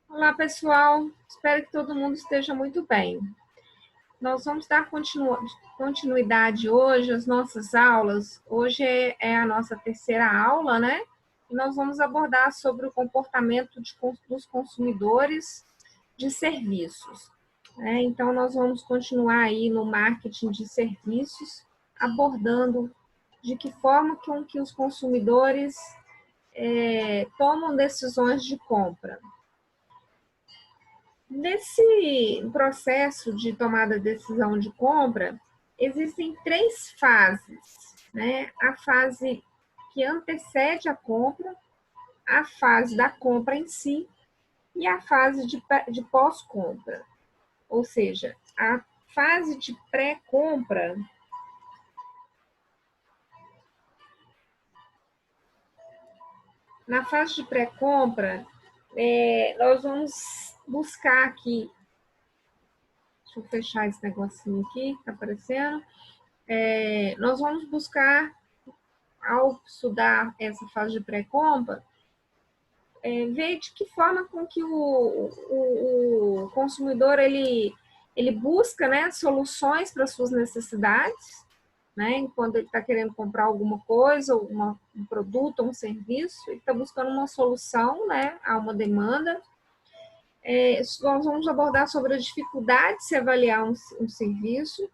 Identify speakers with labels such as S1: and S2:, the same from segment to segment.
S1: Olá, pessoal. Espero que todo mundo esteja muito bem. Nós vamos dar continuidade hoje às nossas aulas. Hoje é a nossa terceira aula, né? E nós vamos abordar sobre o comportamento dos consumidores de serviços. Então, nós vamos continuar aí no marketing de serviços, abordando de que forma que os consumidores tomam decisões de compra. Nesse processo de tomada de decisão de compra, existem três fases, né? A fase que antecede a compra, a fase da compra em si e a fase de pós-compra. Ou seja, a fase de pré-compra, na fase de pré-compra, nós vamos buscar aqui, deixa eu fechar esse negocinho aqui, tá aparecendo. Nós vamos buscar, ao estudar essa fase de pré-compra, ver de que forma com que o consumidor ele busca, né, soluções para suas necessidades, né, quando ele está querendo comprar alguma coisa, um produto, um serviço, ele está buscando uma solução, né, a uma demanda. Nós vamos abordar sobre a dificuldade de se avaliar um serviço,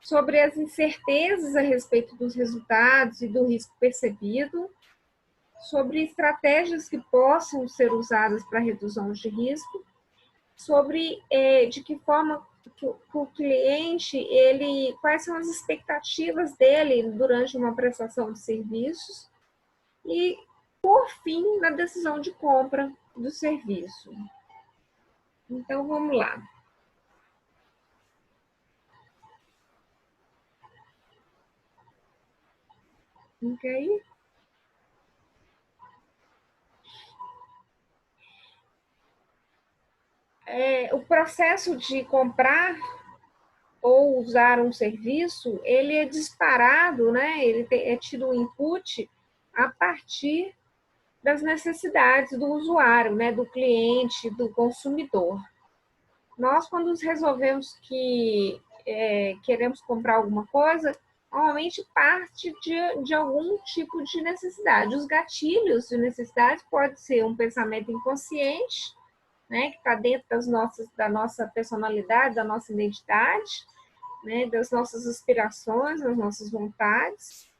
S1: sobre as incertezas a respeito dos resultados e do risco percebido, sobre estratégias que possam ser usadas para redução de risco, sobre de que forma que o cliente, quais são as expectativas dele durante uma prestação de serviços e, por fim, na decisão de compra do serviço. Então, vamos lá. Ok? O processo de comprar ou usar um serviço, ele é disparado, né? Ele é tido um input a partir das necessidades do usuário, né? Do cliente, do consumidor. Nós, quando resolvemos que queremos comprar alguma coisa, normalmente parte de algum tipo de necessidade. Os gatilhos de necessidade pode ser um pensamento inconsciente, né, que está dentro da nossa personalidade, da nossa identidade, né, das nossas aspirações, das nossas vontades,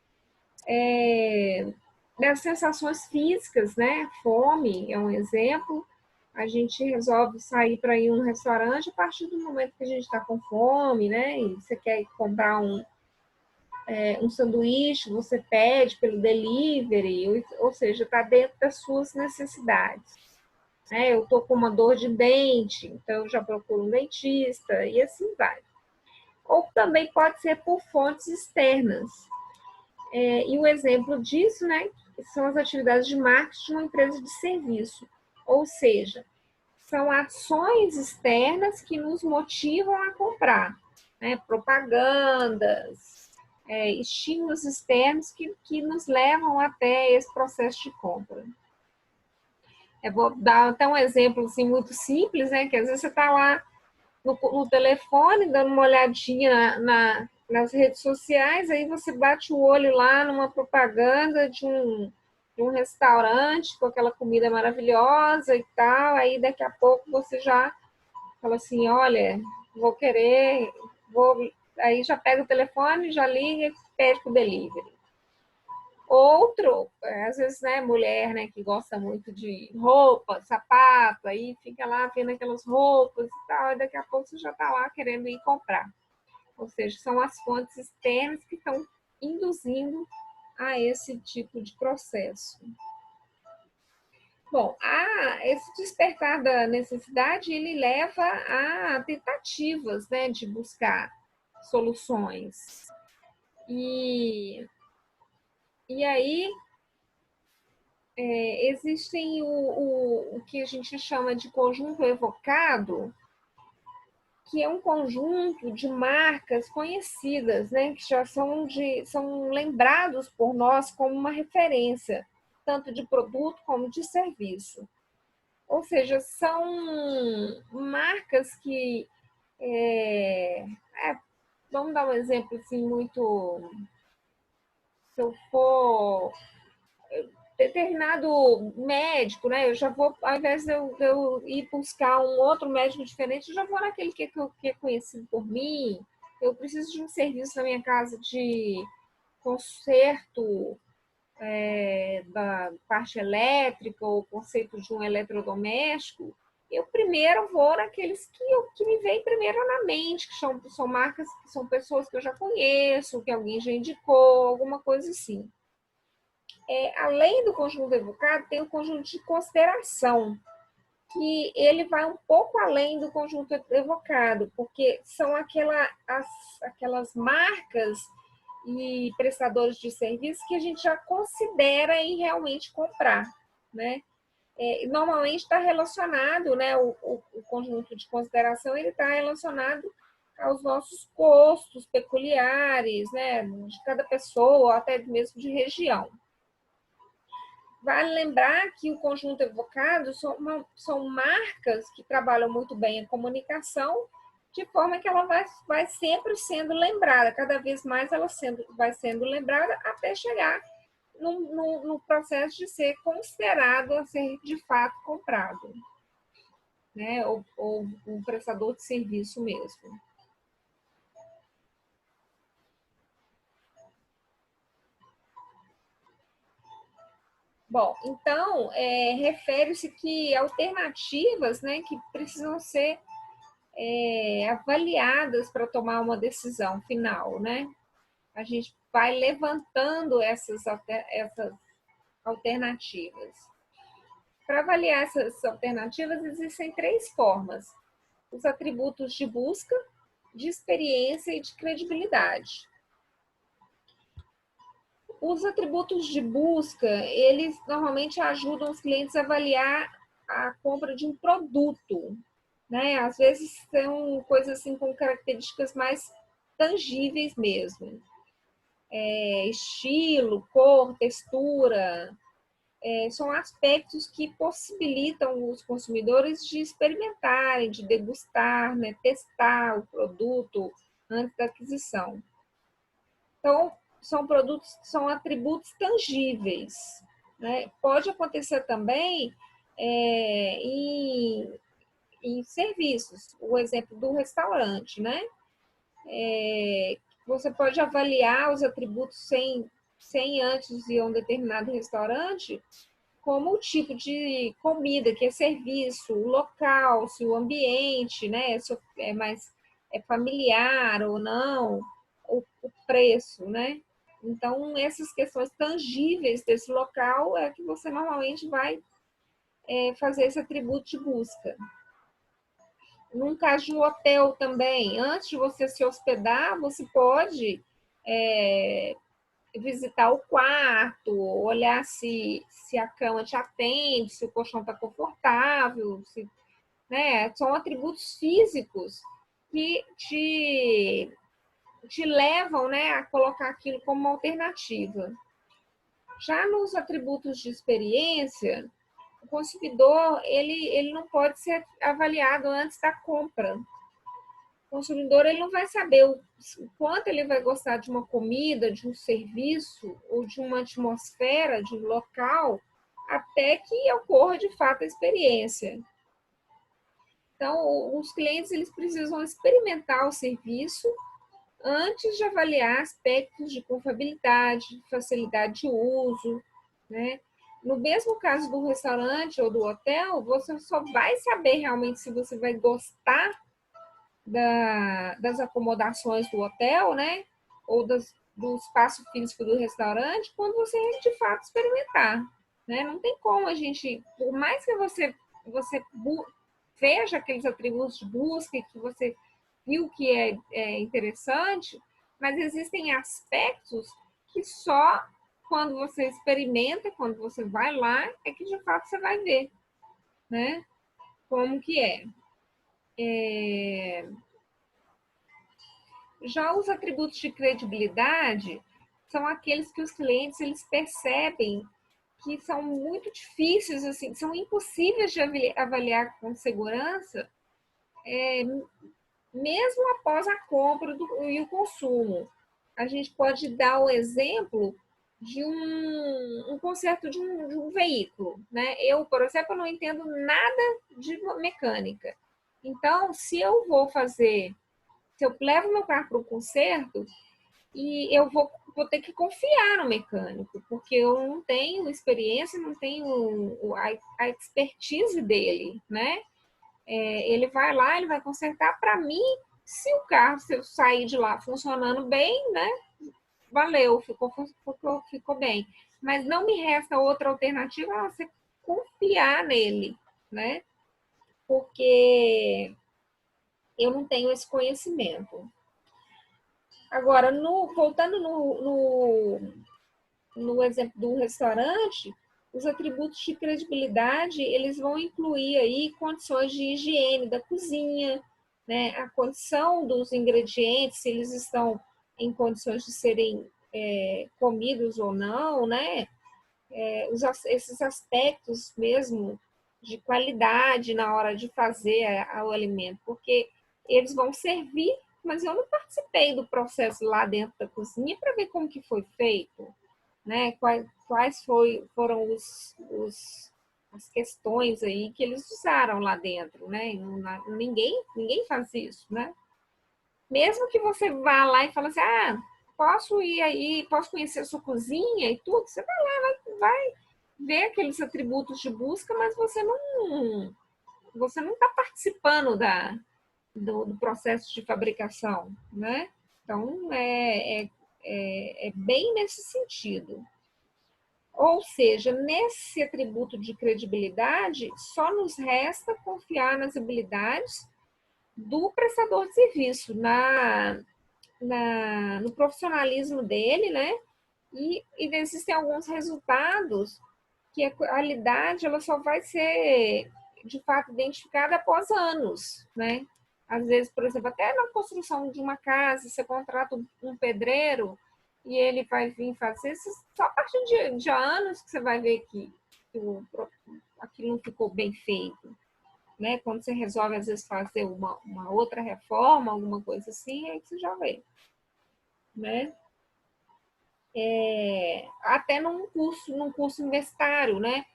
S1: das sensações físicas, né? Fome é um exemplo. A gente resolve sair para ir a um restaurante a partir do momento que a gente está com fome, né? E você quer comprar um sanduíche, você pede pelo delivery, ou seja, está dentro das suas necessidades. Eu estou com uma dor de dente, então eu já procuro um dentista, e assim vai. Ou também pode ser por fontes externas. E o exemplo disso, né, são as atividades de marketing de uma empresa de serviço. Ou seja, são ações externas que nos motivam a comprar, né? Propagandas, estímulos externos que nos levam até esse processo de compra. Eu vou dar até um exemplo assim, muito simples, né? Que às vezes você está lá no telefone, dando uma olhadinha nas redes sociais, aí você bate o olho lá numa propaganda de um restaurante com aquela comida maravilhosa e tal, aí daqui a pouco você já fala assim, olha, vou querer, aí já pega o telefone, já liga e pede para o delivery. Outro, às vezes, né, mulher, né, que gosta muito de roupa, sapato, aí fica lá vendo aquelas roupas e tal, e daqui a pouco você já está lá querendo ir comprar. Ou seja, são as fontes externas que estão induzindo a esse tipo de processo. Bom, esse despertar da necessidade, ele leva a tentativas, né, de buscar soluções. E aí existem o que a gente chama de conjunto evocado, que é um conjunto de marcas conhecidas, né, que já são lembrados por nós como uma referência, tanto de produto como de serviço. Ou seja, são marcas que, vamos dar um exemplo assim muito, se eu for determinado médico, né? Eu já vou, ao invés de eu ir buscar um outro médico diferente, eu já vou naquele que é conhecido por mim. Eu preciso de um serviço na minha casa de conserto da parte elétrica ou conceito de um eletrodoméstico. Eu primeiro vou naqueles que me vem primeiro na mente, que são marcas, que são pessoas que eu já conheço, que alguém já indicou, alguma coisa assim. Além do conjunto evocado, tem o conjunto de consideração, que ele vai um pouco além do conjunto evocado, porque são aquelas marcas e prestadores de serviço que a gente já considera em realmente comprar, né? Normalmente está relacionado, né? O conjunto de consideração ele está relacionado aos nossos gostos peculiares, né? De cada pessoa, até mesmo de região. Vale lembrar que o conjunto evocado são marcas que trabalham muito bem a comunicação, de forma que ela vai sempre sendo lembrada, cada vez mais ela vai sendo lembrada até chegar no processo de ser considerado a ser de fato comprado, né? Ou um prestador de serviço mesmo. Bom, então, refere-se que alternativas, né, que precisam ser avaliadas para tomar uma decisão final, né? A gente vai levantando essas alternativas. Para avaliar essas alternativas, existem três formas: os atributos de busca, de experiência e de credibilidade. Os atributos de busca, eles normalmente ajudam os clientes a avaliar a compra de um produto, né? Às vezes são coisas assim com características mais tangíveis mesmo. Estilo, cor, textura, são aspectos que possibilitam os consumidores de experimentarem, de degustar, né? Testar o produto antes da aquisição. Então, são atributos tangíveis, né? Pode acontecer também em serviços, o exemplo do restaurante, né? Você pode avaliar os atributos sem antes ir a um determinado restaurante, como o tipo de comida que é serviço, o local, se o ambiente, né, se é mais familiar ou não, o preço, né? Então, essas questões tangíveis desse local é que você normalmente vai fazer esse atributo de busca. Num caso de um hotel também, antes de você se hospedar, você pode visitar o quarto, olhar se a cama te atende, se o colchão está confortável, né? São atributos físicos que te levam, né, a colocar aquilo como uma alternativa. Já nos atributos de experiência, o consumidor ele não pode ser avaliado antes da compra. O consumidor ele não vai saber o quanto ele vai gostar de uma comida, de um serviço ou de uma atmosfera, de um local, até que ocorra de fato a experiência. Então, os clientes eles precisam experimentar o serviço antes de avaliar aspectos de confiabilidade, facilidade de uso, né? No mesmo caso do restaurante ou do hotel, você só vai saber realmente se você vai gostar das acomodações do hotel, né? Ou do espaço físico do restaurante, quando você de fato experimentar, né? Não tem como a gente, por mais que você veja aqueles atributos de busca e que você viu que é interessante, mas existem aspectos que só quando você experimenta, quando você vai lá, é que de fato você vai ver, né? Como que é. Já os atributos de credibilidade são aqueles que os clientes eles percebem que são muito difíceis, assim, são impossíveis de avaliar com segurança, mesmo após a compra e o consumo. A gente pode dar o exemplo de um conserto de um veículo, né? Eu, por exemplo, não entendo nada de mecânica. Então, se eu levo meu carro para o conserto, e eu vou ter que confiar no mecânico, porque eu não tenho experiência, não tenho a expertise dele, né? Ele vai lá, ele vai consertar para mim. Se eu sair de lá funcionando bem, né? Valeu, ficou bem. Mas não me resta outra alternativa a você confiar nele, né? Porque eu não tenho esse conhecimento. Agora, voltando no exemplo do restaurante, os atributos de credibilidade, eles vão incluir aí condições de higiene da cozinha, né? A condição dos ingredientes, se eles estão em condições de serem comidos ou não, né? Esses aspectos mesmo de qualidade na hora de fazer o alimento, porque eles vão servir, mas eu não participei do processo lá dentro da cozinha para ver como que foi feito, né? Foram as questões aí que eles usaram lá dentro, né? Ninguém faz isso, né? Mesmo que você vá lá e fale assim, posso ir aí, posso conhecer a sua cozinha e tudo, você vai lá, vai ver aqueles atributos de busca, mas você não está participando do processo de fabricação, né? Então, é bem nesse sentido. Ou seja, nesse atributo de credibilidade, só nos resta confiar nas habilidades do prestador de serviço, no profissionalismo dele, né? E existem alguns resultados que a qualidade ela só vai ser de fato identificada após anos, né? Às vezes, por exemplo, até na construção de uma casa, você contrata um pedreiro e ele vai vir fazer, só a partir de anos que você vai ver que aquilo não ficou bem feito, né? Quando você resolve, às vezes, fazer uma outra reforma, alguma coisa assim, aí você já vê, né? Até num curso universitário, né?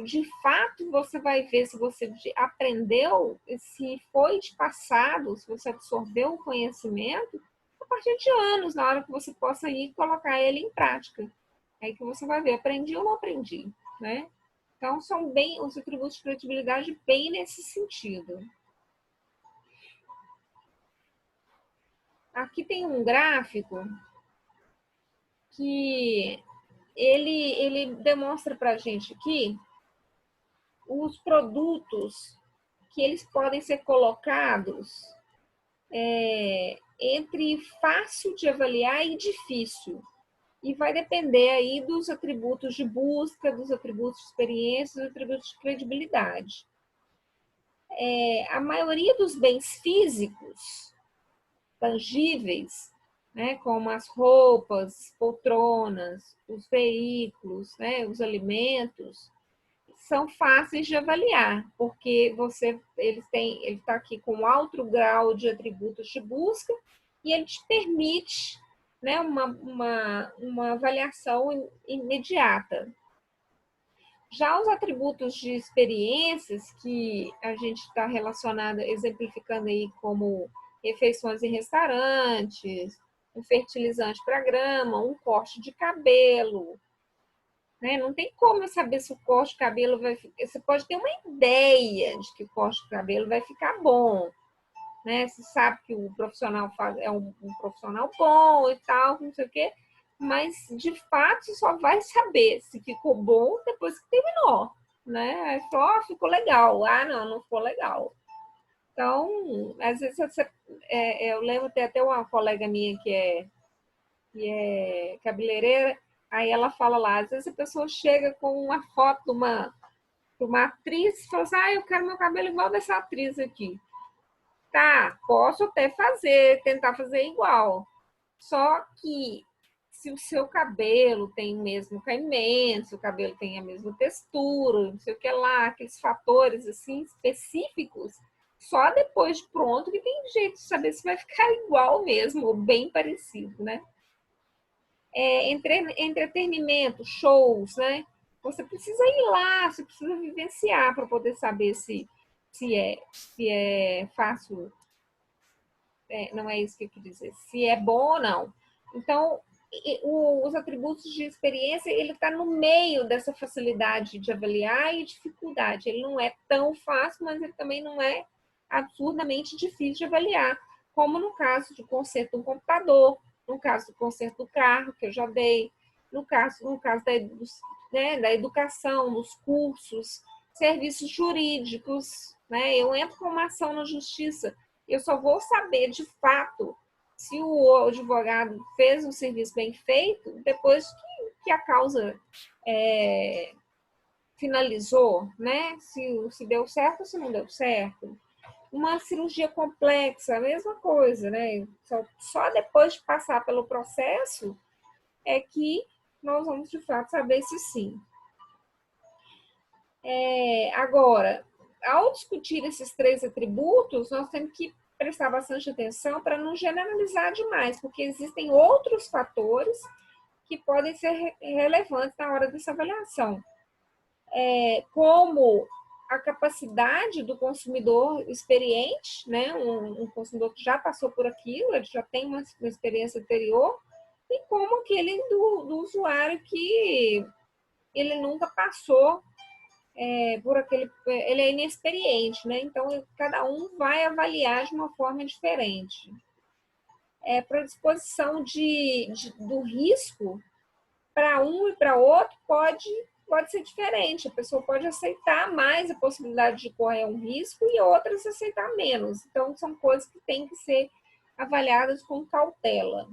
S1: De fato, você vai ver se você aprendeu, se foi de passado, se você absorveu o conhecimento, a partir de anos, na hora que você possa ir colocar ele em prática. Aí que você vai ver, aprendi ou não aprendi, né? Então, são bem os atributos de credibilidade bem nesse sentido. Aqui tem um gráfico que ele demonstra para a gente aqui os produtos que eles podem ser colocados entre fácil de avaliar e difícil. E vai depender aí dos atributos de busca, dos atributos de experiência, dos atributos de credibilidade. A maioria dos bens físicos, tangíveis, né, como as roupas, poltronas, os veículos, né, os alimentos, são fáceis de avaliar, porque ele está aqui com alto grau de atributos de busca e ele te permite, né, uma avaliação imediata. Já os atributos de experiências que a gente está relacionado, exemplificando aí como refeições em restaurantes, um fertilizante para grama, um corte de cabelo, né? Não tem como eu saber se o corte de cabelo vai ficar. Você pode ter uma ideia de que o corte de cabelo vai ficar bom, né? Você sabe que o profissional é um profissional bom e tal, não sei o quê, mas de fato você só vai saber se ficou bom depois que terminou, né? Aí só ficou legal. Não ficou legal. Então, às vezes eu lembro até uma colega minha que é cabeleireira. Aí ela fala lá, às vezes a pessoa chega com uma foto de uma atriz e fala assim, eu quero meu cabelo igual dessa atriz aqui. Tá, posso até tentar fazer igual. Só que se o seu cabelo tem o mesmo caimento, se o cabelo tem a mesma textura, não sei o que lá, aqueles fatores assim específicos, só depois de pronto que tem jeito de saber se vai ficar igual mesmo ou bem parecido, né? Entretenimento, shows, né? Você precisa ir lá, você precisa vivenciar para poder saber se é fácil, não é isso que eu quis dizer, se é bom ou não. Então, os atributos de experiência, ele está no meio dessa facilidade de avaliar e dificuldade. Ele não é tão fácil, mas ele também não é absurdamente difícil de avaliar, como no caso do conserto do computador, no caso do conserto do carro, que eu já dei, no caso da educação, dos cursos, serviços jurídicos, né? Eu entro com uma ação na justiça, eu só vou saber de fato se o advogado fez um serviço bem feito depois que a causa finalizou, né? Se deu certo ou se não deu certo. Uma cirurgia complexa, a mesma coisa, né? Só depois de passar pelo processo é que nós vamos de fato saber se sim. Agora, ao discutir esses três atributos, nós temos que prestar bastante atenção para não generalizar demais, porque existem outros fatores que podem ser relevantes na hora dessa avaliação, como a capacidade do consumidor experiente, né? Um consumidor que já passou por aquilo, ele já tem uma experiência anterior, e como aquele do usuário que ele nunca passou por aquele, ele é inexperiente, né? Então cada um vai avaliar de uma forma diferente. Predisposição do risco para um e para outro pode ser diferente. A pessoa pode aceitar mais a possibilidade de correr um risco e outras aceitar menos. Então são coisas que têm que ser avaliadas com cautela.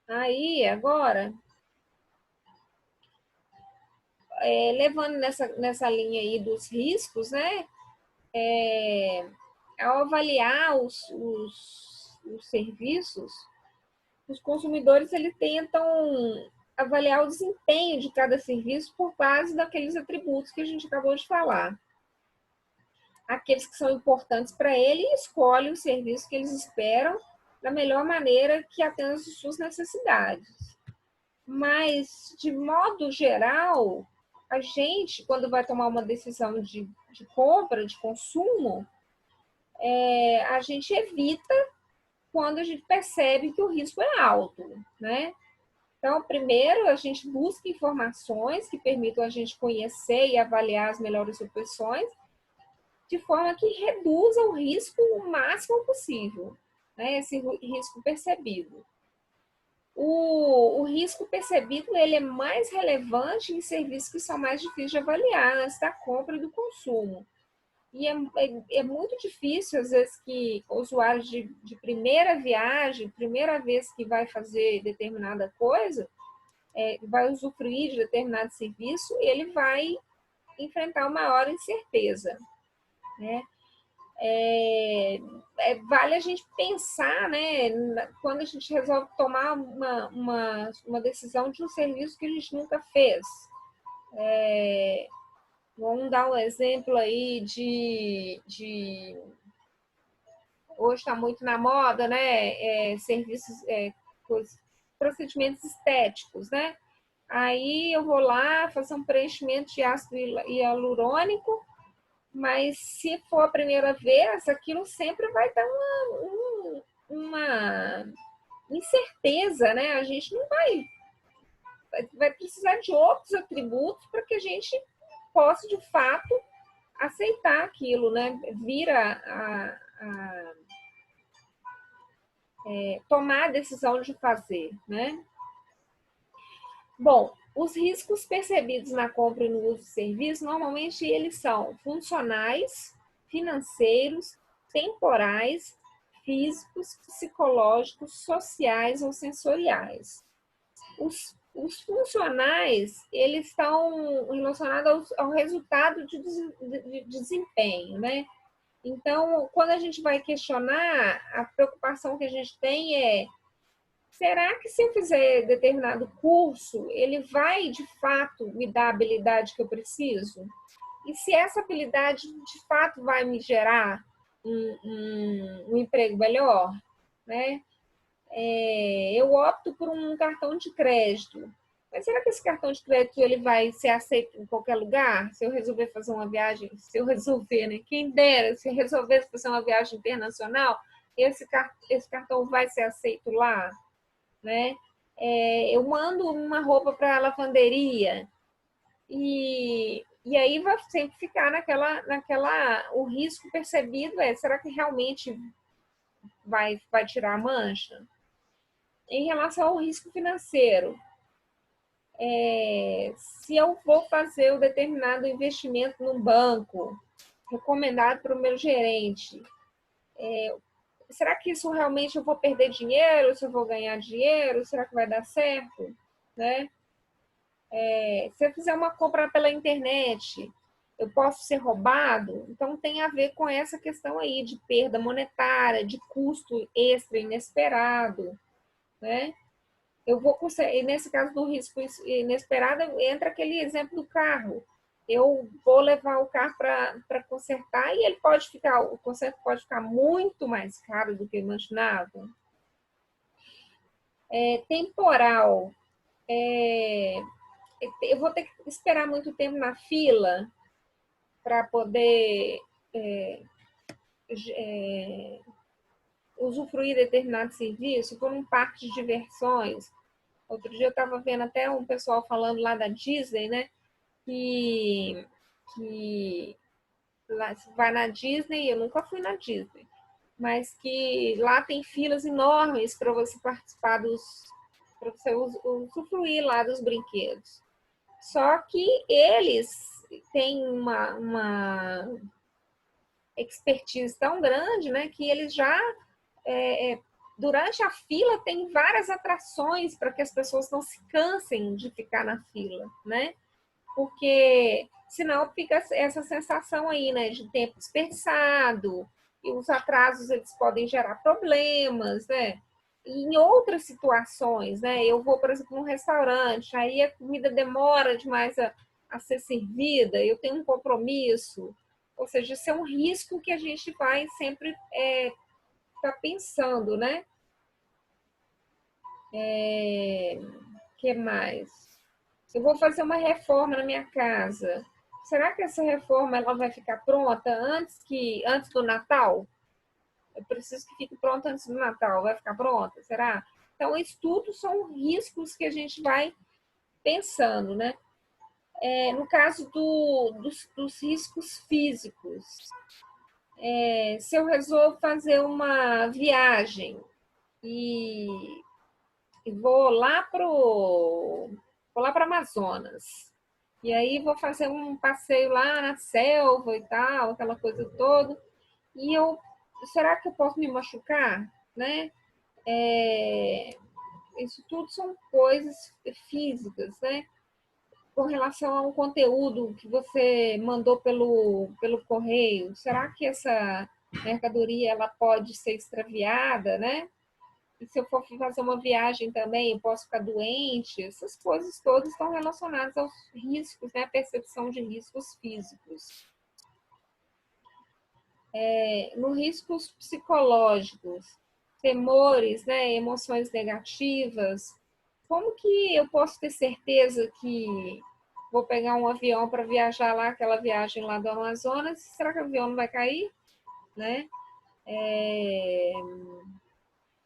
S1: Aí, agora, levando nessa linha aí dos riscos, né? Ao avaliar os serviços, os consumidores eles tentam avaliar o desempenho de cada serviço por base daqueles atributos que a gente acabou de falar. Aqueles que são importantes para ele e escolhe o serviço que eles esperam da melhor maneira que atenda às suas necessidades. Mas, de modo geral, a gente, quando vai tomar uma decisão de compra, de consumo, a gente evita quando a gente percebe que o risco é alto, né? Então, primeiro, a gente busca informações que permitam a gente conhecer e avaliar as melhores opções, de forma que reduza o risco o máximo possível, né? Esse risco percebido. O risco percebido ele é mais relevante em serviços que são mais difíceis de avaliar antes da compra e do consumo. E é muito difícil, às vezes, que o usuário de primeira viagem, primeira vez que vai fazer determinada coisa, vai usufruir de determinado serviço, ele vai enfrentar uma maior incerteza, né? Vale a gente pensar, né, quando a gente resolve tomar uma decisão de um serviço que a gente nunca fez. Vamos dar um exemplo aí hoje está muito na moda, né? Serviços, procedimentos estéticos, né? Aí eu vou lá fazer um preenchimento de ácido hialurônico, mas se for a primeira vez, aquilo sempre vai dar uma incerteza, né? A gente não vai precisar de outros atributos para que a gente possa, de fato, aceitar aquilo, né? Vir tomar a decisão de fazer, né? Bom, os riscos percebidos na compra e no uso de serviço, normalmente eles são funcionais, financeiros, temporais, físicos, psicológicos, sociais ou sensoriais. Os funcionais, eles estão relacionados ao resultado de desempenho, né? Então, quando a gente vai questionar, a preocupação que a gente tem é: será que se eu fizer determinado curso, ele vai de fato me dar a habilidade que eu preciso? E se essa habilidade de fato vai me gerar um emprego melhor, né? Eu opto por um cartão de crédito. Mas será que esse cartão de crédito ele vai ser aceito em qualquer lugar? Se eu resolver fazer uma viagem, se eu resolver, né? Quem dera, se eu resolver fazer uma viagem internacional, esse cartão vai ser aceito lá, né? Eu mando uma roupa para a lavanderia e aí vai sempre ficar o risco percebido será que realmente vai tirar a mancha? Em relação ao risco financeiro, se eu vou fazer um determinado investimento num banco, recomendado para o meu gerente, será que isso realmente eu vou perder dinheiro? Se eu vou ganhar dinheiro? Será que vai dar certo? Né? Se eu fizer uma compra pela internet, eu posso ser roubado? Então tem a ver com essa questão aí de perda monetária, de custo extra inesperado, né? Eu vou conseguir, nesse caso do risco inesperado, entra aquele exemplo do carro. Eu vou levar o carro para consertar e o conserto pode ficar muito mais caro do que eu imaginava. Temporal. É, eu vou ter que esperar muito tempo na fila para poder usufruir de determinado serviço, por um parque de diversões. Outro dia eu estava vendo até um pessoal falando lá da Disney, né? Que lá, vai na Disney, eu nunca fui na Disney, mas que lá tem filas enormes para você participar para você usufruir lá dos brinquedos. Só que eles têm uma expertise tão grande, né, que eles já durante a fila tem várias atrações para que as pessoas não se cansem de ficar na fila, né? Porque senão fica essa sensação aí, né, de tempo desperdiçado, e os atrasos eles podem gerar problemas, né? E em outras situações, né? Eu vou, por exemplo, num restaurante, aí a comida demora demais a ser servida, eu tenho um compromisso, ou seja, isso é um risco que a gente vai sempre estar pensando, né? Que mais? Eu vou fazer uma reforma na minha casa. Será que essa reforma ela vai ficar pronta antes do Natal? Eu preciso que fique pronta antes do Natal. Vai ficar pronta? Será? Então, isso tudo são riscos que a gente vai pensando, né? No caso dos riscos físicos, se eu resolvo fazer uma viagem e, e vou lá para Amazonas. E aí vou fazer um passeio lá na selva e tal, aquela coisa toda. E será que eu posso me machucar, né? Isso tudo são coisas físicas, né? Com relação ao conteúdo que você mandou pelo correio, será que essa mercadoria ela pode ser extraviada, né? E se eu for fazer uma viagem também, eu posso ficar doente. Essas coisas todas estão relacionadas aos riscos, né? A percepção de riscos físicos. Nos riscos psicológicos, temores, né? Emoções negativas, como que eu posso ter certeza que vou pegar um avião para viajar lá, aquela viagem lá do Amazonas, será que o avião não vai cair? Né?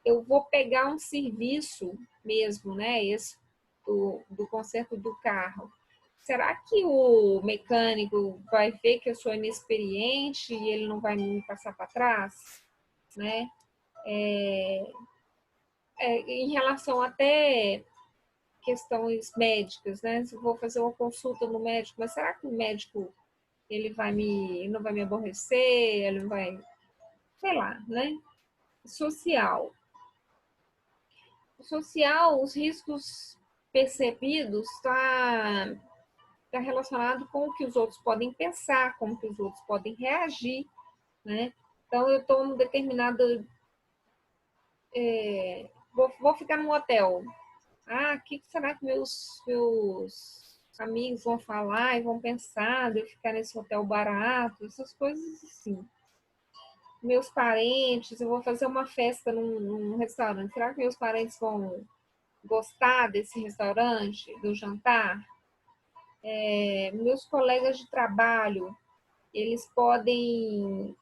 S1: Eu vou pegar um serviço mesmo, né? Esse do conserto do carro. Será que o mecânico vai ver que eu sou inexperiente e ele não vai me passar para trás? Né? Em relação até questões médicas, né? Se eu vou fazer uma consulta no médico, mas será que o médico ele não vai me aborrecer, ele não vai, sei lá, né? Social. O social, os riscos percebidos tá relacionado com o que os outros podem pensar, como que os outros podem reagir, né? Então, eu estou num determinado... vou ficar num hotel. O que será que meus amigos vão falar e vão pensar de eu ficar nesse hotel barato? Essas coisas assim. Meus parentes, eu vou fazer uma festa num restaurante. Será que meus parentes vão gostar desse restaurante, do jantar? Meus colegas de trabalho, eles podem...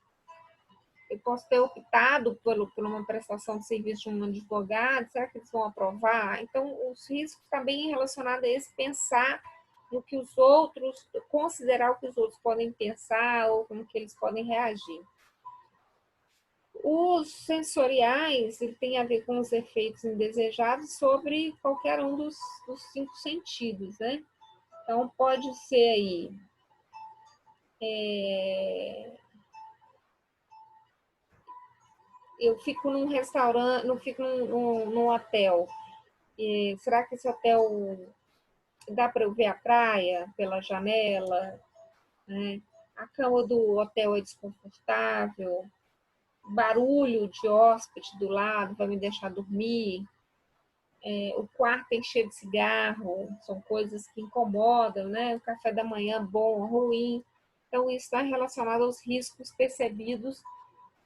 S1: Eu posso ter optado por uma prestação de serviço de um advogado, será que eles vão aprovar? Então, os riscos estão bem relacionados a esse pensar no que os outros, considerar o que os outros podem pensar ou como que eles podem reagir. Os sensoriais, ele tem a ver com os efeitos indesejados sobre qualquer um dos cinco sentidos, né? Então, pode ser aí eu fico num restaurante, não fico num hotel. Será que esse hotel dá para eu ver a praia pela janela? Né? A cama do hotel é desconfortável, barulho de hóspede do lado vai me deixar dormir, o quarto tem cheio de cigarro, são coisas que incomodam, né? O café da manhã bom ou ruim. Então, isso está relacionado aos riscos percebidos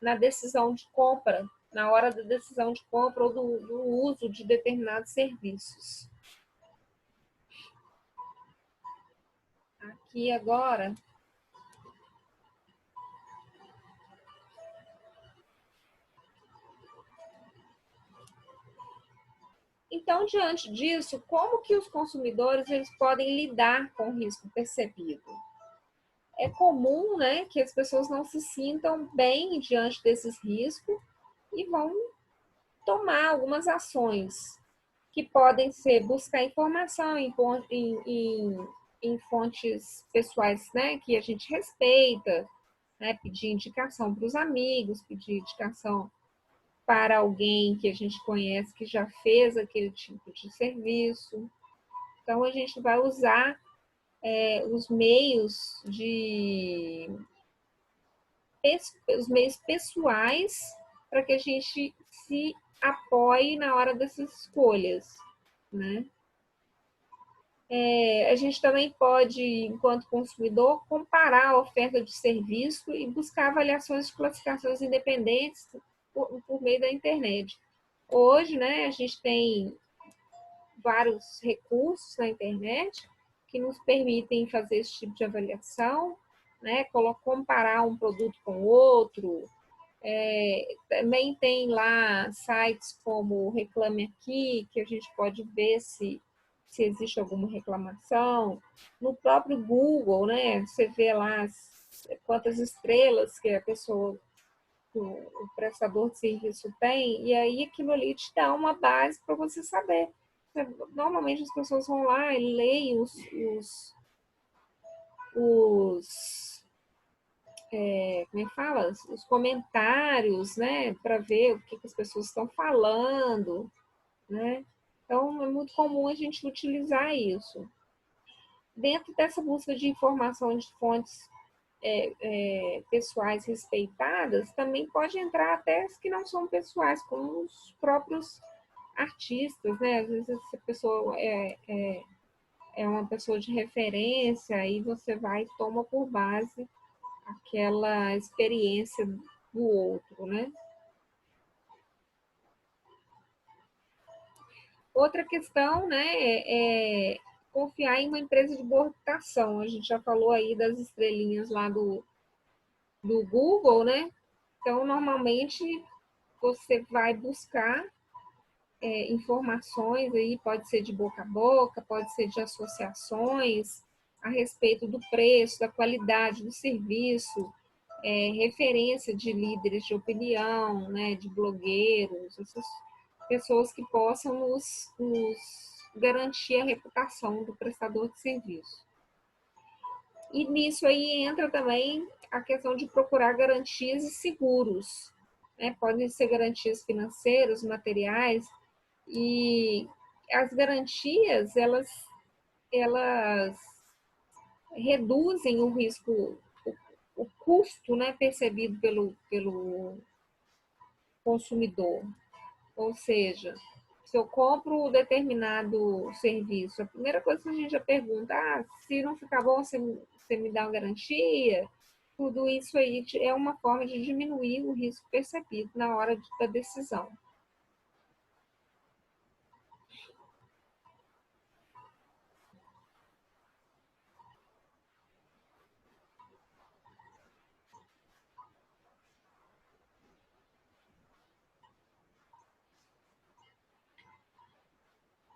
S1: na decisão de compra, na hora da decisão de compra ou do uso de determinados serviços. Aqui agora, então, diante disso, como que os consumidores eles podem lidar com o risco percebido? É comum, né, que as pessoas não se sintam bem diante desses riscos e vão tomar algumas ações que podem ser buscar informação em fontes pessoais, né, que a gente respeita, né, pedir indicação para os amigos, pedir indicação para alguém que a gente conhece que já fez aquele tipo de serviço. Então, a gente vai usar os meios os meios pessoais para que a gente se apoie na hora dessas escolhas, né? A gente também pode, enquanto consumidor, comparar a oferta de serviço e buscar avaliações de classificações independentes por meio da internet. Hoje, né, a gente tem vários recursos na internet que nos permitem fazer esse tipo de avaliação, né, comparar um produto com outro. Também tem lá sites como o Reclame Aqui, que a gente pode ver se existe alguma reclamação. No próprio Google, né, você vê lá quantas estrelas que a pessoa, o prestador de serviço tem, e aí aquilo ali te dá uma base para você saber. Normalmente as pessoas vão lá e leem os como é que fala? Os comentários, né? Para ver o que as pessoas estão falando, né? Então, é muito comum a gente utilizar isso. Dentro dessa busca de informação de fontes pessoais respeitadas, também pode entrar até as que não são pessoais, como os próprios artistas, né? Às vezes essa pessoa é uma pessoa de referência e você vai e toma por base aquela experiência do outro, né? Outra questão, né, confiar em uma empresa de boa reputação. A gente já falou aí das estrelinhas lá do Google, né? Então, normalmente, você vai buscar informações aí, pode ser de boca a boca, pode ser de associações a respeito do preço, da qualidade do serviço, referência de líderes de opinião, né, de blogueiros, essas pessoas que possam nos garantir a reputação do prestador de serviço. E nisso aí entra também a questão de procurar garantias e seguros, né? Podem ser garantias financeiras, materiais, e as garantias, elas reduzem o risco, o custo, né, percebido pelo consumidor. Ou seja, se eu compro um determinado serviço, a primeira coisa que a gente já pergunta, se não ficar bom, você me dá uma garantia? Tudo isso aí é uma forma de diminuir o risco percebido na hora da decisão.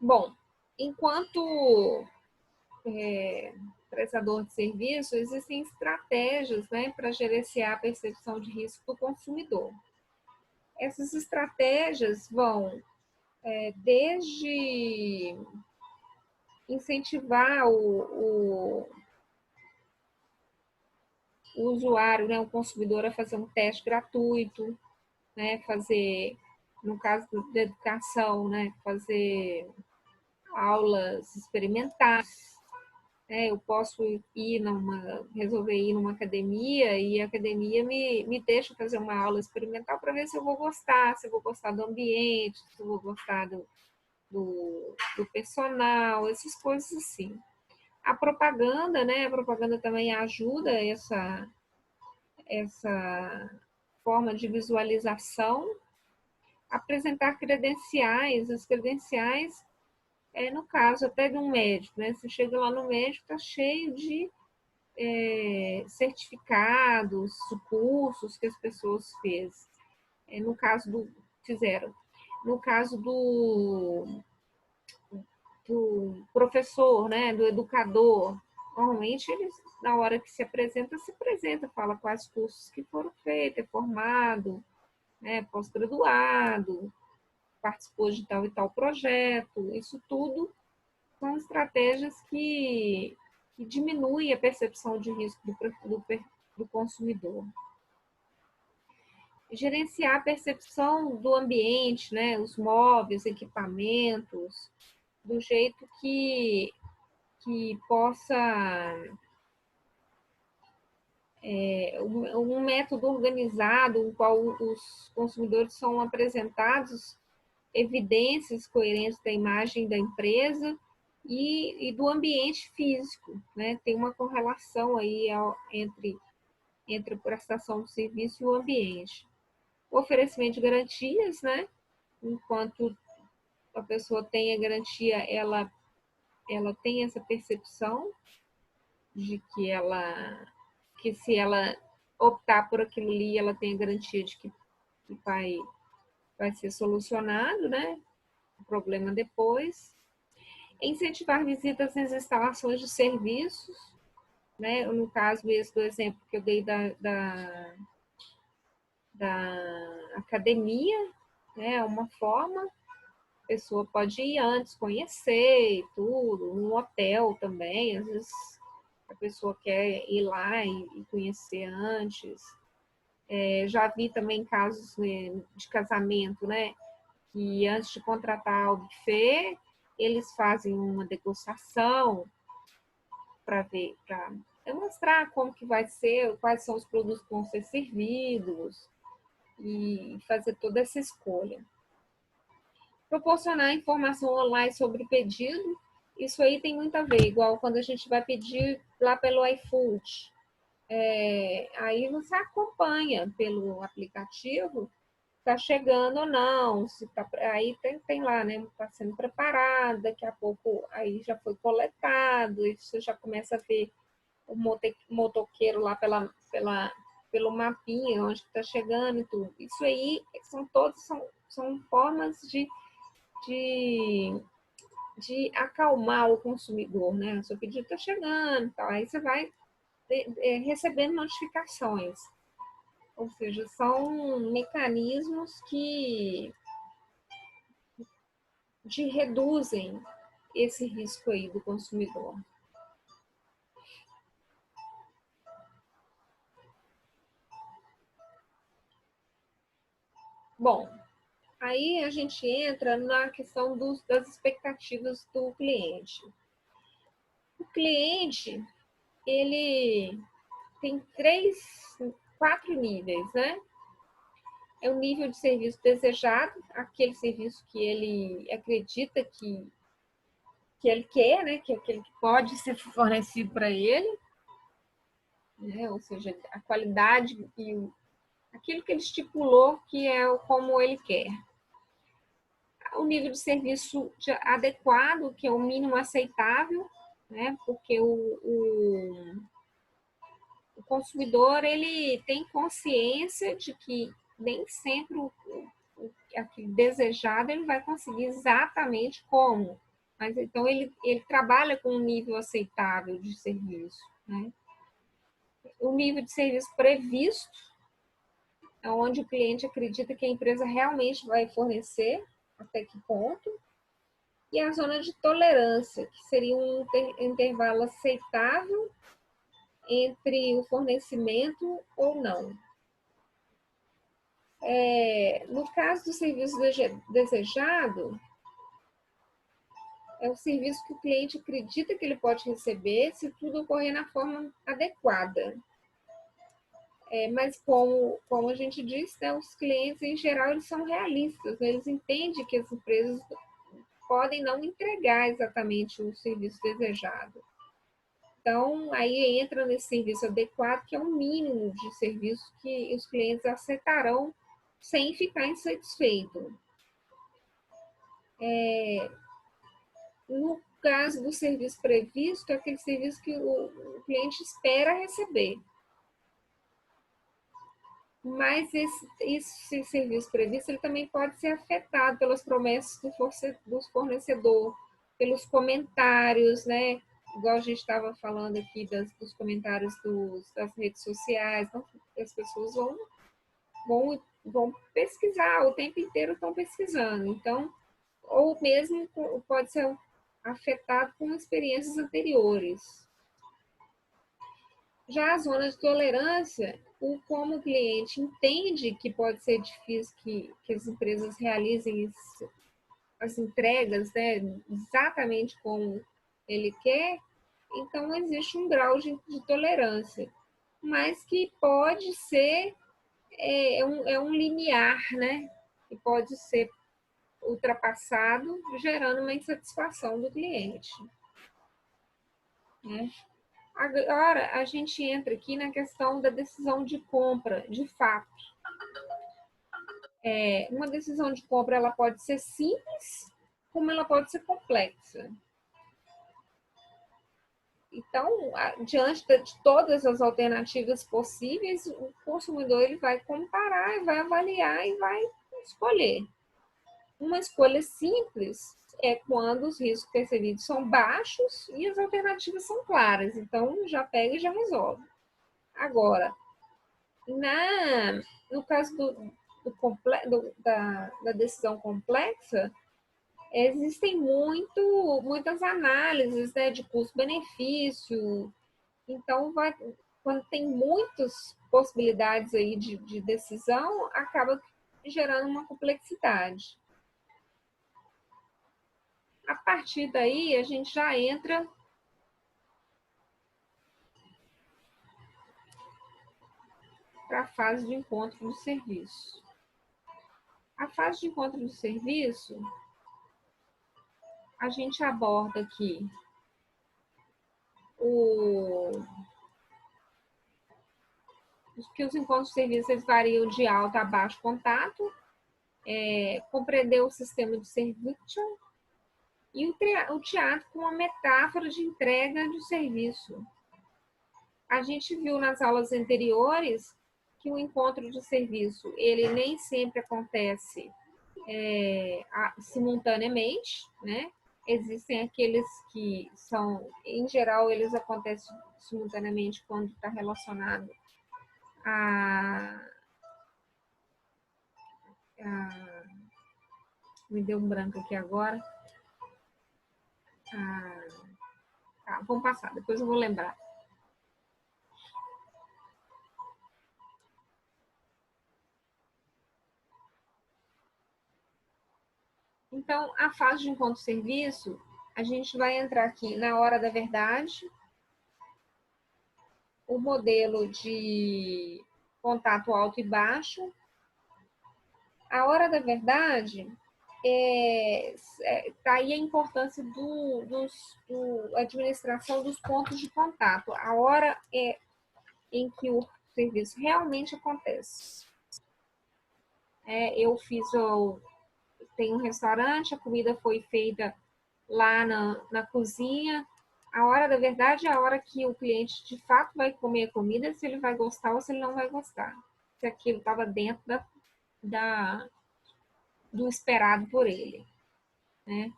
S1: Bom, enquanto prestador de serviço, existem estratégias, né, para gerenciar a percepção de risco do consumidor. Essas estratégias vão desde incentivar o usuário, né, o consumidor, a fazer um teste gratuito, né, fazer, no caso da educação, né, fazer aulas experimentais. Eu posso resolver ir numa academia e a academia me deixa fazer uma aula experimental para ver se eu vou gostar, se eu vou gostar do ambiente, se eu vou gostar do personal, essas coisas assim. A propaganda, né? A propaganda também ajuda essa forma de visualização. Apresentar credenciais, as credenciais no caso até de um médico, né? Você chega lá no médico, está cheio de certificados, cursos que as pessoas no caso fizeram. No caso do professor, né, do educador, normalmente eles, na hora que se apresenta, fala quais cursos que foram feitos, é formado, né, pós-graduado, participou de tal e tal projeto, isso tudo são estratégias que diminuem a percepção de risco do consumidor. Gerenciar a percepção do ambiente, né, os móveis, equipamentos, do jeito que possa um método organizado, no qual os consumidores são apresentados evidências coerentes da imagem da empresa e do ambiente físico, né? Tem uma correlação aí entre a prestação do serviço e o ambiente. O oferecimento de garantias, né? Enquanto a pessoa tem a garantia, ela tem essa percepção de que se ela optar por aquilo ali, ela tem a garantia de que vai ser solucionado, né? O problema depois. Incentivar visitas nas instalações de serviços, né? No caso esse do exemplo que eu dei da academia, né? É uma forma, a pessoa pode ir antes, conhecer e tudo, um hotel também, às vezes a pessoa quer ir lá e conhecer antes. Já vi também casos, né, de casamento, né? Que antes de contratar o buffet, eles fazem uma degustação para mostrar como que vai ser, quais são os produtos que vão ser servidos e fazer toda essa escolha. Proporcionar informação online sobre o pedido, isso aí tem muito a ver, igual quando a gente vai pedir lá pelo iFood. Aí você acompanha pelo aplicativo, está chegando ou não, se tá, aí tem lá, né? Está sendo preparado, daqui a pouco aí já foi coletado, e você já começa a ver o motoqueiro lá pelo mapinha, onde está chegando e tudo. Isso aí são formas de, de acalmar o consumidor, né? O seu pedido está chegando, tal. Aí você vai recebendo notificações. Ou seja, são mecanismos que reduzem esse risco aí do consumidor. Bom, aí a gente entra na questão das expectativas do cliente. O cliente, ele tem quatro níveis, né? É o nível de serviço desejado, aquele serviço que ele acredita que ele quer, né? Que é aquele que pode ser fornecido para ele, né? Ou seja, a qualidade e aquilo que ele estipulou que é como ele quer. O nível de serviço adequado, que é o mínimo aceitável, né? Porque o consumidor ele tem consciência de que nem sempre aquele desejado ele vai conseguir exatamente como. Mas então ele trabalha com um nível aceitável de serviço, né? O nível de serviço previsto é onde o cliente acredita que a empresa realmente vai fornecer, até que ponto. E a zona de tolerância, que seria um intervalo aceitável entre o fornecimento ou não. No caso do serviço desejado, é o serviço que o cliente acredita que ele pode receber se tudo ocorrer na forma adequada. Mas como a gente disse, né, os clientes em geral eles são realistas, né? Eles entendem que as empresas podem não entregar exatamente o serviço desejado. Então, aí entra nesse serviço adequado, que é o mínimo de serviço que os clientes aceitarão sem ficar insatisfeito. No caso do serviço previsto, é aquele serviço que o cliente espera receber. Mas esse serviço previsto ele também pode ser afetado pelas promessas do fornecedor, pelos comentários, né? Igual a gente estava falando aqui dos comentários das redes sociais, então, as pessoas vão pesquisar, o tempo inteiro estão pesquisando. Então, ou mesmo pode ser afetado com experiências anteriores. Já a zona de tolerância, como o cliente entende que pode ser difícil que as empresas realizem as entregas, né, exatamente como ele quer, então existe um grau de tolerância, mas que pode ser um limiar, né, que pode ser ultrapassado, gerando uma insatisfação do cliente, né? Agora, a gente entra aqui na questão da decisão de compra, de fato. Uma decisão de compra ela pode ser simples, como ela pode ser complexa. Então, diante de todas as alternativas possíveis, o consumidor ele vai comparar, vai avaliar e vai escolher. Uma escolha simples é quando os riscos percebidos são baixos e as alternativas são claras. Então, já pega e já resolve. Agora, no caso da decisão complexa, existem muitas análises, né, de custo-benefício. Então, quando tem muitas possibilidades aí de decisão, acaba gerando uma complexidade. A partir daí, a gente já entra para a fase de encontro do serviço. A fase de encontro do serviço, a gente aborda aqui que os encontros de serviço eles variam de alto a baixo contato, compreender o sistema de serviço e o teatro como uma metáfora de entrega de serviço. A gente viu nas aulas anteriores que o encontro de serviço ele nem sempre acontece simultaneamente, né? Existem aqueles que são, em geral, eles acontecem simultaneamente quando está relacionado a, a, me deu um branco aqui agora. Vamos passar, depois eu vou lembrar. Então, a fase de encontro-serviço, a gente vai entrar aqui na hora da verdade, o modelo de contato alto e baixo. A hora da verdade tá aí a importância do administração dos pontos de contato. A hora em que o serviço realmente acontece. Eu tem um restaurante, a comida foi feita lá na cozinha. A hora da verdade é a hora que o cliente de fato vai comer a comida, se ele vai gostar ou se ele não vai gostar. Se aquilo estava dentro do esperado por ele. Né?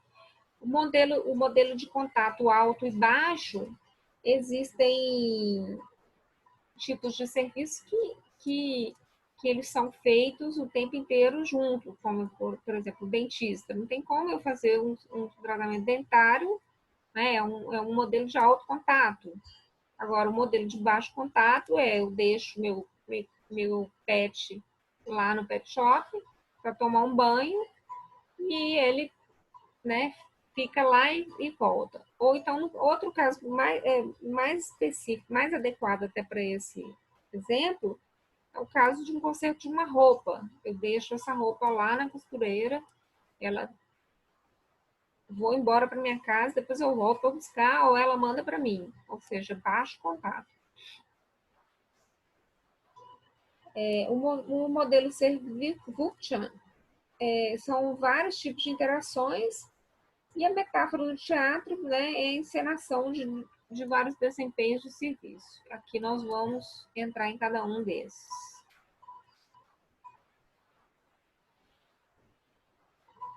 S1: O modelo de contato alto e baixo, existem tipos de serviço que eles são feitos o tempo inteiro junto, como, por exemplo, o dentista. Não tem como eu fazer um tratamento dentário, né? É um modelo de alto contato. Agora, o modelo de baixo contato eu deixo meu pet lá no pet shop para tomar um banho e ele, né, fica lá e volta. Ou então, outro caso mais específico, mais adequado até para esse exemplo, é o caso de um conserto de uma roupa. Eu deixo essa roupa lá na costureira, ela vou embora para minha casa, depois eu volto para buscar ou ela manda para mim, ou seja, baixo contato. O modelo Servicvuchan são vários tipos de interações e a metáfora do teatro, né, é a encenação de vários desempenhos de serviço. Aqui nós vamos entrar em cada um desses.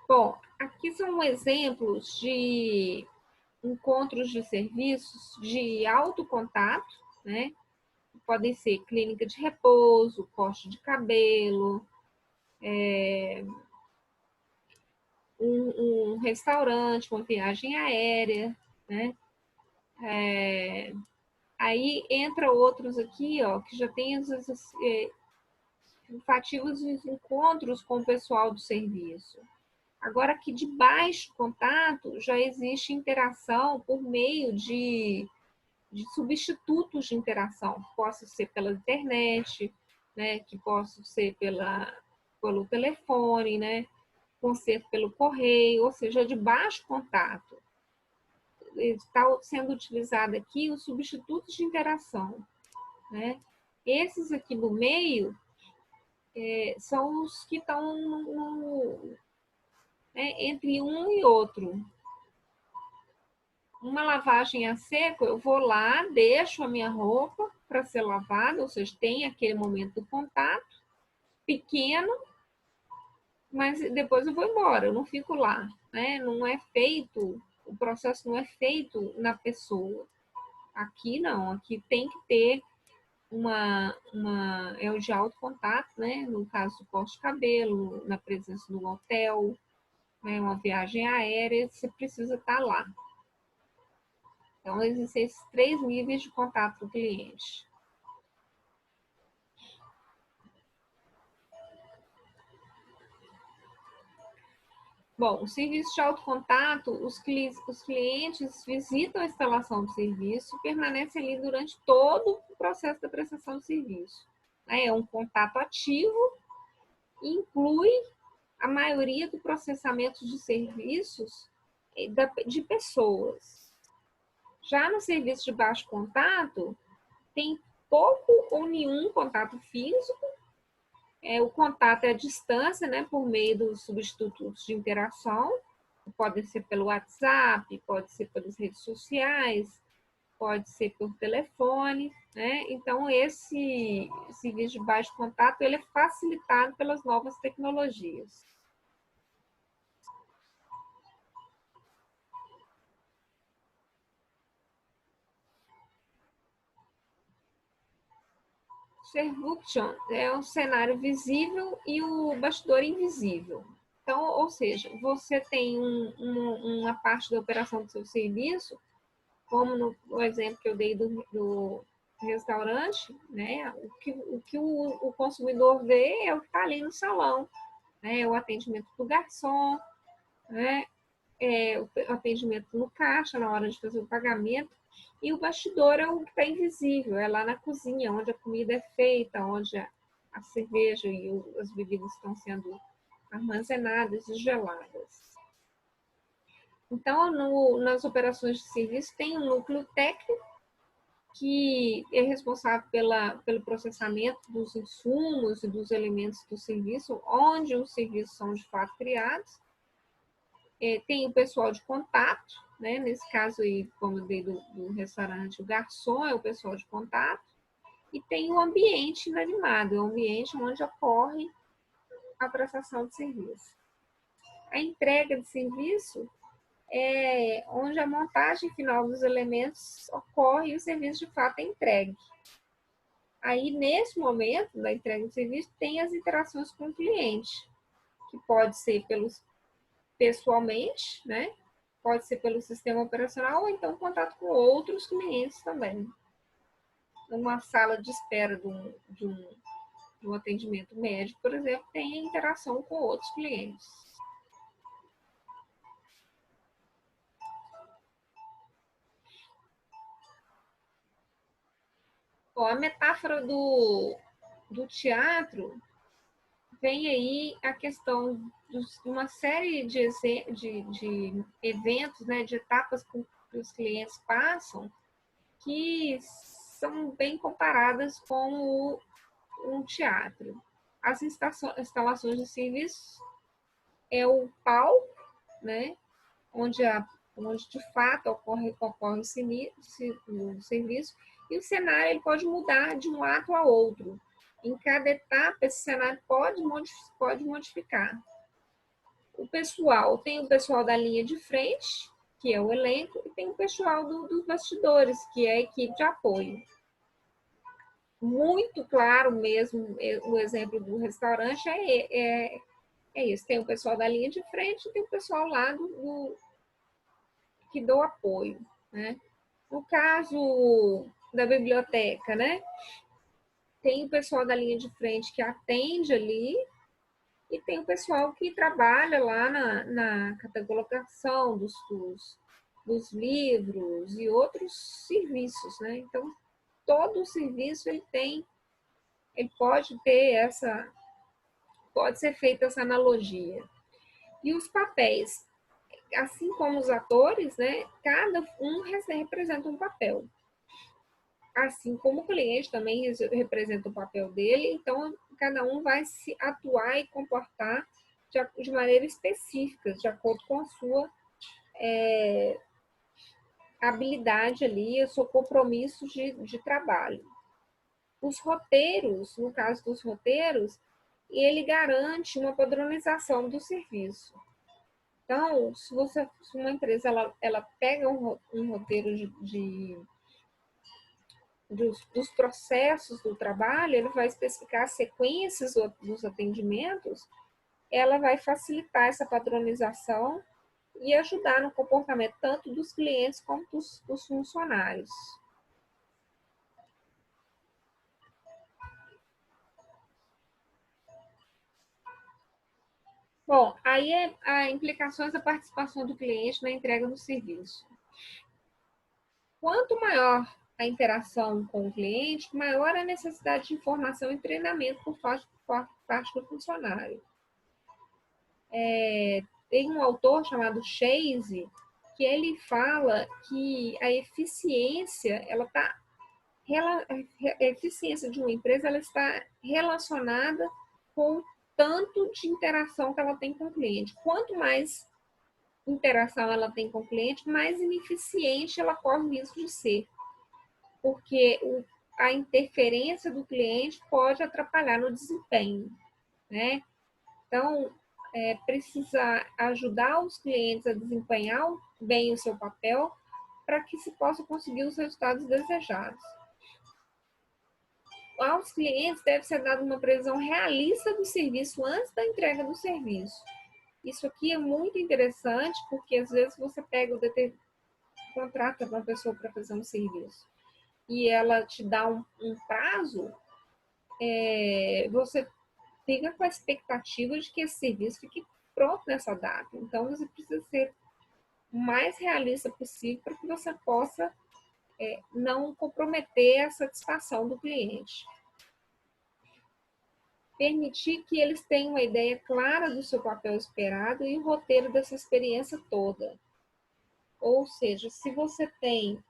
S1: Bom, aqui são exemplos de encontros de serviços de alto contato, né? Podem ser clínica de repouso, corte de cabelo, um restaurante, uma viagem aérea, né? Aí entra outros aqui, ó, que já tem os fativos os encontros com o pessoal do serviço. Agora, aqui de baixo contato, já existe interação por meio de substitutos de interação, que possa ser pela internet, né, que possa ser pelo telefone, né, conserto pelo correio, ou seja, de baixo contato. Está sendo utilizado aqui os substitutos de interação. Né? Esses aqui no meio são os que estão entre um e outro. Uma lavagem a seco, eu vou lá, deixo a minha roupa para ser lavada, ou seja, tem aquele momento do contato, pequeno, mas depois eu vou embora, eu não fico lá. Né? Não é feito, o processo não é feito na pessoa. Aqui não, aqui tem que ter é o de alto contato, né? No caso do corte de cabelo, na presença do hotel, né? Uma viagem aérea, você precisa estar lá. Então, existem esses 3 níveis de contato do cliente. Bom, o serviço de alto contato, os clientes visitam a instalação do serviço e permanecem ali durante todo o processo da prestação do serviço. É um contato ativo e inclui a maioria do processamento de serviços de pessoas. Já no serviço de baixo contato, tem pouco ou nenhum contato físico. O contato é à distância, né, por meio dos substitutos de interação. Pode ser pelo WhatsApp, pode ser pelas redes sociais, pode ser por telefone. Né? Então, esse serviço de baixo contato ele é facilitado pelas novas tecnologias. Serviction é um cenário visível e o bastidor invisível. Então, ou seja, você tem uma parte da operação do seu serviço, como no exemplo que eu dei do restaurante, né? O que o consumidor vê é o que está ali no salão, né? O atendimento do garçom, né? o atendimento no caixa, na hora de fazer o pagamento, e o bastidor é o que está invisível, é lá na cozinha, onde a comida é feita, onde a cerveja e as bebidas estão sendo armazenadas e geladas. Então, nas operações de serviço, tem um núcleo técnico que é responsável pelo processamento dos insumos e dos elementos do serviço, onde os serviços são de fato criados. Tem o pessoal de contato, né? Nesse caso aí, como eu dei do restaurante, o garçom é o pessoal de contato, e tem o ambiente inanimado, é o ambiente onde ocorre a prestação de serviço. A entrega de serviço é onde a montagem final dos elementos ocorre e o serviço de fato é entregue. Aí, nesse momento da entrega de serviço, tem as interações com o cliente, que pode ser pessoalmente, né? Pode ser pelo sistema operacional ou então contato com outros clientes também. Numa sala de espera de um atendimento médico, por exemplo, tem interação com outros clientes. Bom, a metáfora do teatro vem aí a questão de uma série de eventos, né, de etapas que os clientes passam, que são bem comparadas com um teatro. As instalações de serviço é o palco, né, onde, onde de fato ocorre o serviço, e o cenário ele pode mudar de um ato a outro. Em cada etapa, esse cenário pode modificar. Tem o pessoal da linha de frente, que é o elenco, e tem o pessoal dos bastidores, que é a equipe de apoio. Muito claro mesmo, o exemplo do restaurante é isso. Tem o pessoal da linha de frente e tem o pessoal lá que dá o apoio, né? No caso da biblioteca, né? Tem o pessoal da linha de frente que atende ali e tem o pessoal que trabalha lá na catalogação dos livros e outros serviços, né? Então, todo o serviço ele pode ser feita essa analogia. E os papéis, assim como os atores, né? Cada um representa um papel. Assim como o cliente também representa o papel dele, então cada um vai se atuar e comportar de maneira específica, de acordo com a sua habilidade ali, o seu compromisso de trabalho. Os roteiros, no caso dos roteiros, ele garante uma padronização do serviço. Então, se uma empresa ela pega um roteiro dos processos do trabalho, ele vai especificar as sequências dos atendimentos, ela vai facilitar essa padronização e ajudar no comportamento tanto dos clientes como dos funcionários. Bom, aí as implicações da participação do cliente na entrega do serviço. Quanto maior a interação com o cliente, maior a necessidade de informação e treinamento por parte do funcionário. Tem um autor chamado Chase que ele fala que a eficiência a eficiência de uma empresa ela está relacionada com o tanto de interação que ela tem com o cliente. Quanto mais interação ela tem com o cliente, mais ineficiente ela corre o risco de ser. Porque a interferência do cliente pode atrapalhar no desempenho, né? Então, precisa ajudar os clientes a desempenhar bem o seu papel para que se possa conseguir os resultados desejados. Aos clientes deve ser dada uma previsão realista do serviço antes da entrega do serviço. Isso aqui é muito interessante porque às vezes você contrata uma pessoa para fazer um serviço e ela te dá um prazo, você fica com a expectativa de que esse serviço fique pronto nessa data. Então, você precisa ser o mais realista possível para que você possa não comprometer a satisfação do cliente. Permitir que eles tenham uma ideia clara do seu papel esperado e o roteiro dessa experiência toda. Ou seja, se você tem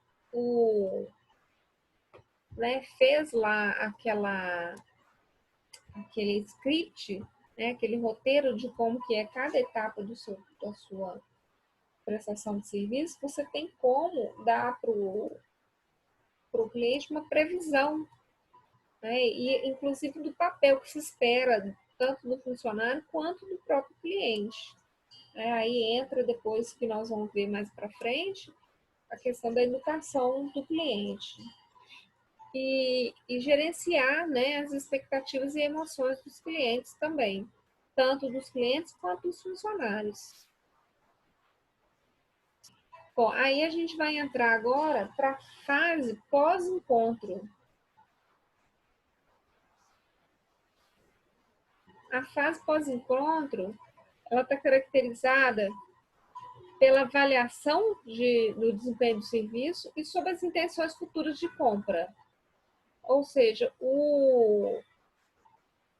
S1: fez lá aquele script, aquele roteiro de como que é cada etapa da sua prestação de serviço, você tem como dar para o cliente uma previsão, e inclusive do papel que se espera, tanto do funcionário quanto do próprio cliente. Aí entra depois, que nós vamos ver mais para frente, a questão da educação do cliente. E gerenciar, as expectativas e emoções dos clientes também, tanto dos clientes quanto dos funcionários. Bom, aí a gente vai entrar agora para a fase pós-encontro. A fase pós-encontro, ela está caracterizada pela avaliação do desempenho do serviço e sobre as intenções futuras de compra. Ou seja,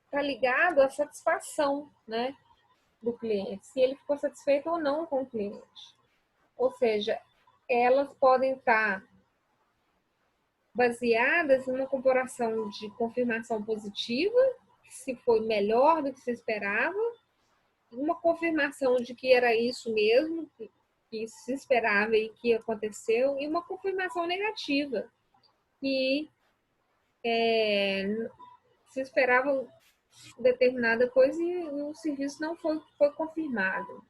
S1: está ligado à satisfação, do cliente, se ele ficou satisfeito ou não com o cliente. Ou seja, elas podem estar baseadas em uma comparação de confirmação positiva, se foi melhor do que se esperava, uma confirmação de que era isso mesmo, que se esperava e que aconteceu, e uma confirmação negativa, que se esperava determinada coisa e o serviço não foi confirmado.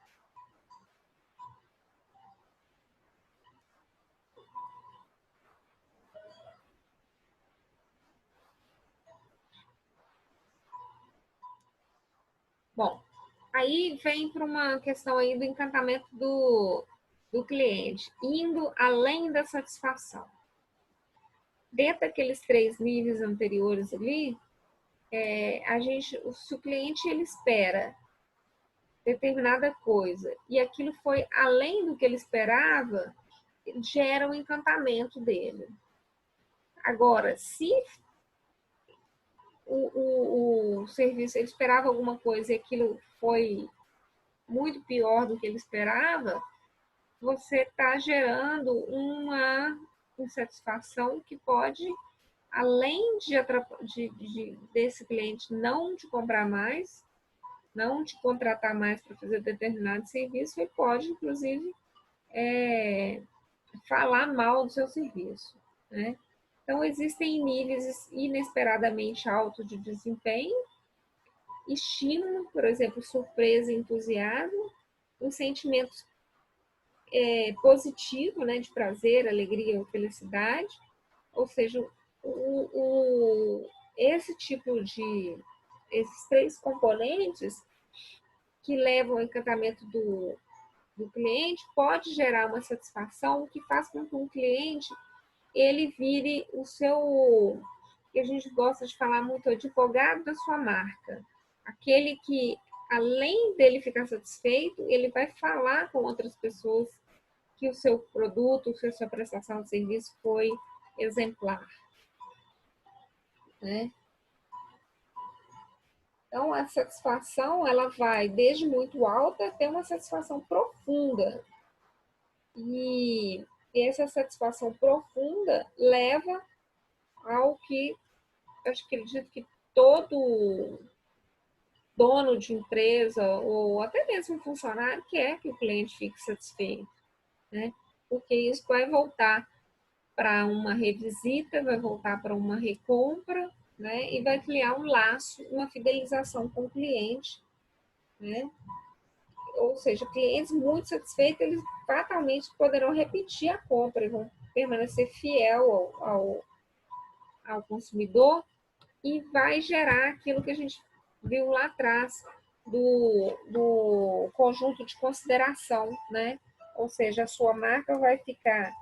S1: Bom, aí vem para uma questão aí do encantamento do cliente, indo além da satisfação. Dentro daqueles 3 níveis anteriores ali, se o cliente ele espera determinada coisa e aquilo foi além do que ele esperava, gera um encantamento dele. Agora, se o serviço ele esperava alguma coisa e aquilo foi muito pior do que ele esperava, você está gerando uma insatisfação que pode, além desse cliente não te comprar mais, não te contratar mais para fazer determinado serviço, ele pode, inclusive, falar mal do seu serviço. Então, existem níveis inesperadamente altos de desempenho, estímulo, por exemplo, surpresa e entusiasmo, os sentimentos positivo, de prazer, alegria ou felicidade, ou seja, esse tipo esses 3 componentes que levam ao encantamento do cliente pode gerar uma satisfação que faz com que um cliente ele vire o seu, que a gente gosta de falar muito, advogado da sua marca, aquele que além dele ficar satisfeito, ele vai falar com outras pessoas que o seu produto, que a sua prestação de serviço foi exemplar. Então, a satisfação, ela vai desde muito alta até uma satisfação profunda. E essa satisfação profunda leva ao que, acredito que todo dono de empresa, ou até mesmo funcionário, quer que o cliente fique satisfeito, porque isso vai voltar para uma revisita, vai voltar para uma recompra, e vai criar um laço, uma fidelização com o cliente, Ou seja, clientes muito satisfeitos, eles fatalmente poderão repetir a compra, vão permanecer fiel ao consumidor e vai gerar aquilo que a gente viu lá atrás do conjunto de consideração, Ou seja, a sua marca vai ficar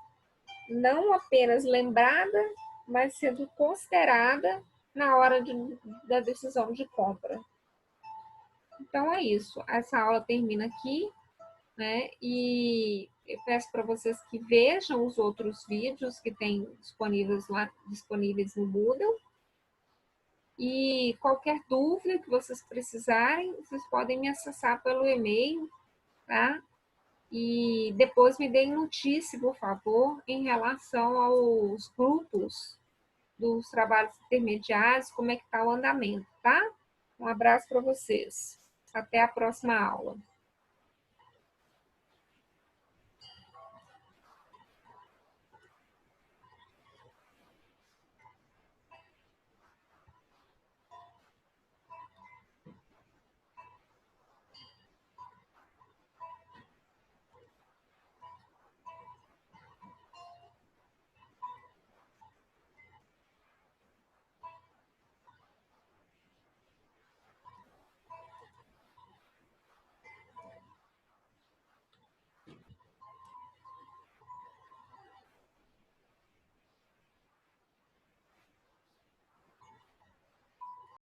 S1: não apenas lembrada, mas sendo considerada na hora da decisão de compra. Então é isso. Essa aula termina aqui, e eu peço para vocês que vejam os outros vídeos que tem disponíveis no Moodle. E qualquer dúvida que vocês precisarem, vocês podem me acessar pelo e-mail, tá? E depois me deem notícia, por favor, em relação aos grupos dos trabalhos intermediários, como é que está o andamento, tá? Um abraço para vocês. Até a próxima aula.